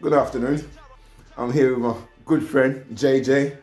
Good afternoon. I'm here with my good friend JJ,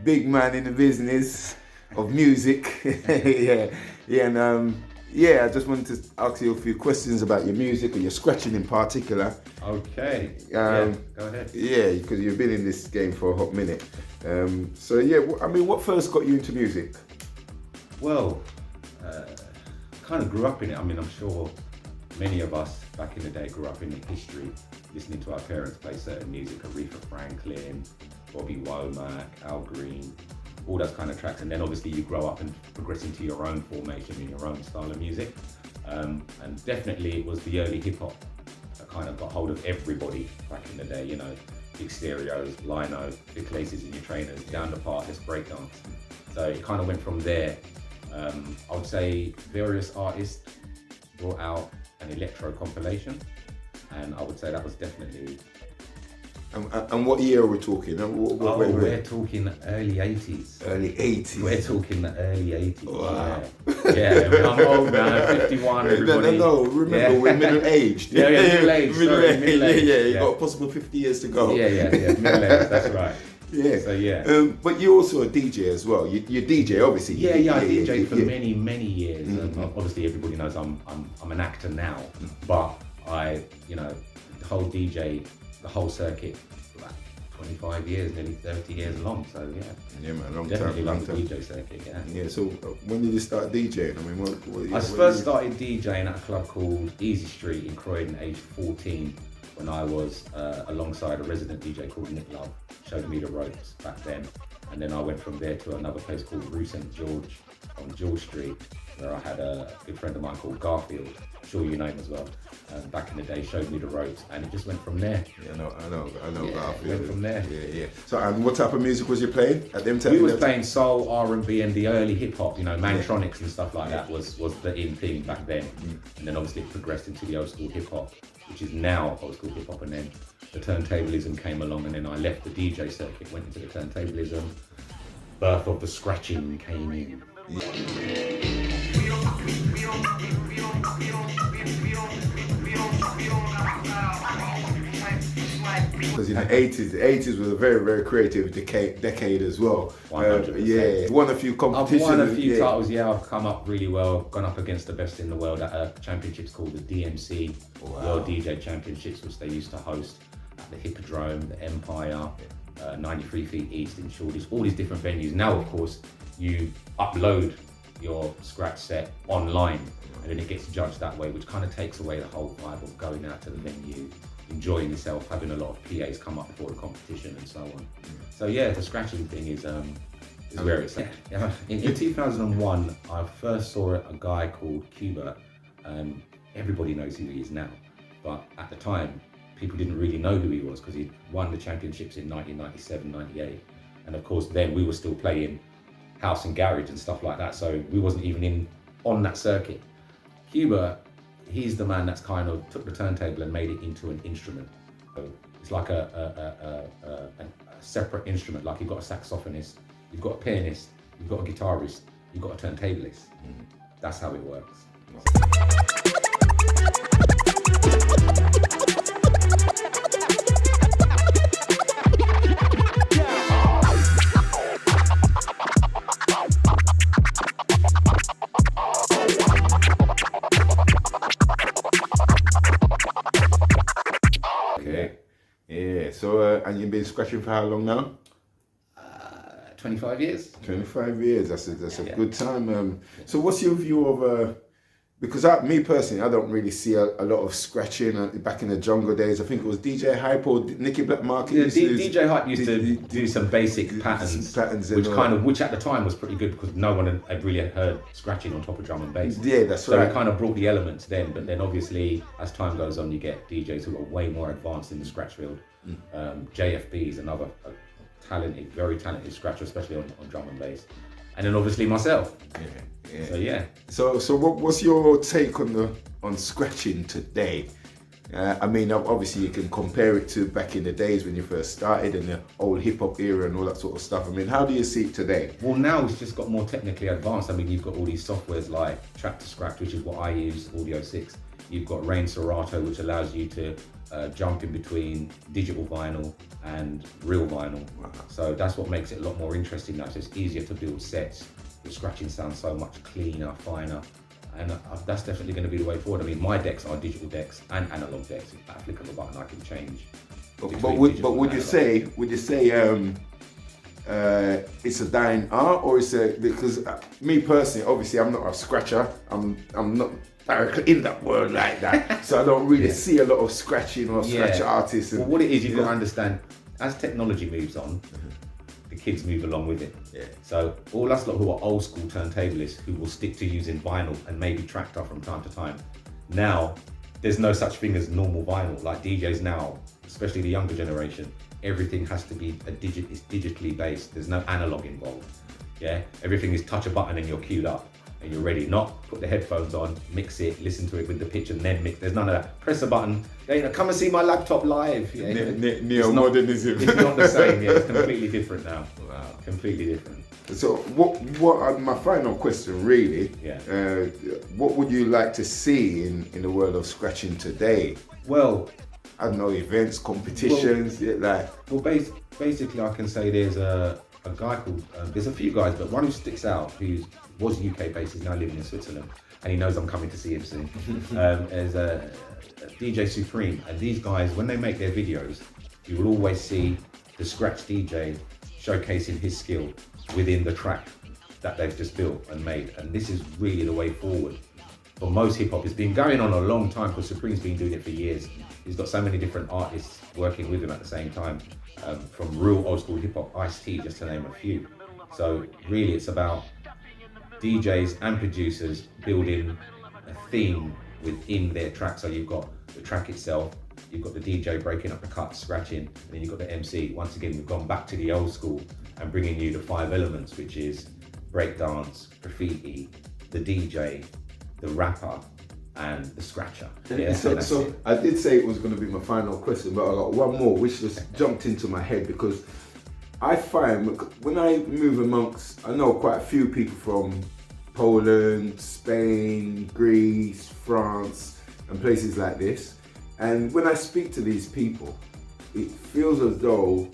big man in the business of music. I just wanted to ask you a few questions about your music and your scratching in particular. Okay. Go ahead. Yeah, because you've been in this game for a hot minute. What first got you into music? Well, kind of grew up in it. I mean, I'm sure many of us back in the day grew up in the history, listening to our parents play certain music, Aretha Franklin, Bobby Womack, Al Green, all those kind of tracks. And then obviously you grow up and progress into your own formation in your own style of music. And definitely it was the early hip hop that kind of got hold of everybody back in the day, you know, big stereos, lino, big laces in your trainers, down the part, let's break dance. So it kind of went from there. I would say various artists brought out an electro compilation, and I would say that was definitely. And what year are we talking? We're talking early 80s. Early 80s? We're talking the early 80s. Wow. Yeah, I'm old man, 51, everybody. Remember, we're middle-aged. Middle-aged. You got a possible 50 years to go. Yeah, middle-aged, that's right. Yeah. So yeah. But you're also a DJ as well. You DJ, obviously. I DJed for many years. Mm-hmm. Obviously, everybody knows I'm an actor now, but the whole circuit, for about 25 years, nearly 30 years long. So yeah. Yeah, man, long definitely time. Definitely love the DJ circuit. Yeah. Yeah. So when did you start DJing? I mean, I first started DJing at a club called Easy Street in Croydon, aged 14. When I was alongside a resident DJ called Nick Love, showed me the ropes back then. And then I went from there to another place called Rue St. George on George Street, where I had a good friend of mine called Garfield, I'm sure you know him as well. Back in the day, showed me the ropes, and it just went from there. Yeah, I know Garfield. Went from there. Yeah. So, and what type of music was you playing at them times? We was playing soul, R&B, and the early hip hop. You know, Mantronics and stuff like that was the in thing back then. And then obviously it progressed into the old school hip hop, which is now old school hip hop. And then the turntablism came along, and then I left the DJ circuit, went into the turntablism. Birth of the scratching came in. Because in the 80s was a very, very creative decade as well. 100%. Won a few competitions. I've won a few titles, I've come up really well, gone up against the best in the world at championships called the DMC, World DJ Championships, which they used to host at the Hippodrome, the Empire, 93 Feet East in Shoreditch, all these different venues. Now, of course, you upload your scratch set online and then it gets judged that way, which kind of takes away the whole vibe of going out to the venue, enjoying yourself, having a lot of PAs come up before the competition and so on. So yeah, the scratching thing is where it's at. Yeah. In 2001, I first saw a guy called Cuba. Everybody knows who he is now, but at the time, people didn't really know who he was because he won the championships in 1997, 98. And of course, then we were still playing house and garage and stuff like that, so we wasn't even on that circuit. Cuba, he's the man that's kind of took the turntable and made it into an instrument. So it's like a separate instrument, like you've got a saxophonist, you've got a pianist, you've got a guitarist, you've got a turntablist. That's how it works. So, and you've been scratching for how long now? 25 years. 25 years, that's a good time. So what's your view of, because me personally, I don't really see a lot of scratching back in the jungle days. I think it was DJ Hype or Nicky Black Market. Yeah, DJ Hype used to do some basic patterns which at the time was pretty good because no one had really heard scratching on top of drum and bass. Yeah, that's right. So it kind of brought the elements then, but then obviously as time goes on, you get DJs who are way more advanced in the scratch field. JFB is another very talented scratcher, especially on drum and bass. And then obviously myself. So what's your take on scratching today? I mean, obviously you can compare it to back in the days when you first started in the old hip hop era and all that sort of stuff. I mean, how do you see it today? Well, now it's just got more technically advanced. I mean, you've got all these softwares like Track to Scratch, which is what I use, Audio 6. You've got Rain Serato, which allows you to jumping between digital vinyl and real vinyl. Wow. So that's what makes it a lot more interesting now. So it's easier to build sets. The scratching sounds so much cleaner, finer, and that's definitely going to be the way forward. I mean, my decks are digital decks and analog decks. If I flick of a button, I can change. But would you say it's a dying art, or is it because me personally, obviously, I'm not a scratcher. I'm not in that world like that, so I don't really see a lot of scratching or scratch artists. And, well, what it is, you've got to understand, as technology moves on, the kids move along with it. Yeah. So all us lot who are old school turntablists who will stick to using vinyl and maybe tractor from time to time, now there's no such thing as normal vinyl. Like DJs now, especially the younger generation, everything has to be it's digitally based. There's no analog involved. Yeah, everything is touch a button and you're queued up and you're ready. Not put the headphones on, mix it, listen to it with the pitch and then mix. There's none of that. Press a button. Come and see my laptop live. Yeah, Neo-modernism. It's not the same. Yeah, it's completely different now. Wow. Completely different. So what are my final question really? Yeah. What would you like to see in the world of scratching today? Well, I don't know, events, competitions, basically I can say there's a guy called, there's a few guys, but one who sticks out, who was UK based, is now living in Switzerland, and he knows I'm coming to see him soon, is DJ Supreme. And these guys, when they make their videos, you will always see the scratch DJ showcasing his skill within the track that they've just built and made. And this is really the way forward for most hip hop. It's been going on a long time because Supreme's been doing it for years. He's got so many different artists working with him at the same time, from real old school hip hop, Ice-T, just to name a few. So really it's about DJs and producers building a theme within their track. So you've got the track itself, you've got the DJ breaking up the cuts, scratching, and then you've got the MC. Once again, we've gone back to the old school and bringing you the 5 elements, which is breakdance, graffiti, the DJ, the rapper, and the scratcher. Yeah, so I did say it was going to be my final question, but I got one more which just jumped into my head, because I find when I move amongst, I know quite a few people from Poland, Spain, Greece, France, and places like this. And when I speak to these people, it feels as though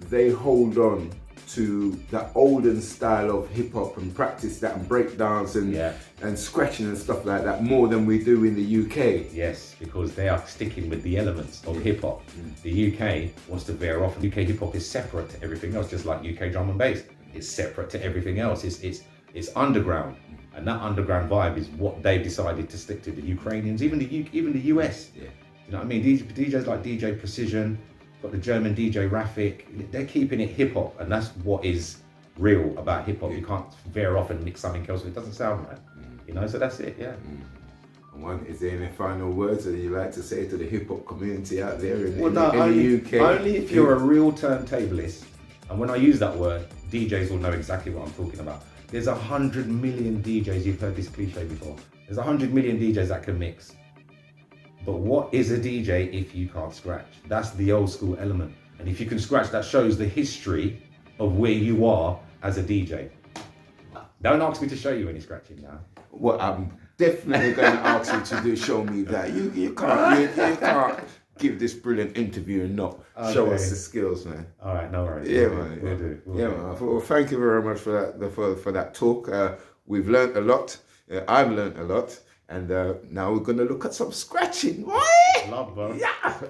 they hold on to the olden style of hip hop and practice that and break dance and scratching and stuff like that more than we do in the UK. Yes, because they are sticking with the elements of hip hop. The UK wants to veer off. UK hip hop is separate to everything else, just like UK drum and bass. It's separate to everything else. It's underground, and that underground vibe is what they've decided to stick to. The Ukrainians, even the US. Yeah. You know what I mean? DJs like DJ Precision, got the German DJ Rhaatid, they're keeping it hip hop, and that's what is real about hip hop. You can't veer off and mix something else, it doesn't sound right. You know, so that's it, yeah. Is there any final words that you like to say to the hip hop community out there in the UK? Only if you're a real turntablist, and when I use that word, DJs will know exactly what I'm talking about. There's 100 million DJs, you've heard this cliche before. There's 100 million DJs that can mix. But what is a DJ if you can't scratch? That's the old school element. And if you can scratch, that shows the history of where you are as a DJ. Don't ask me to show you any scratching now. Well, I'm definitely going to ask you to show me that. You can't give this brilliant interview and not show us the skills, man. All right, no worries. Yeah, man. We'll do. Man. Well, thank you very much for that talk. We've learned a lot. I've learned a lot. And now we're going to look at some scratching. Love, bro. Yeah.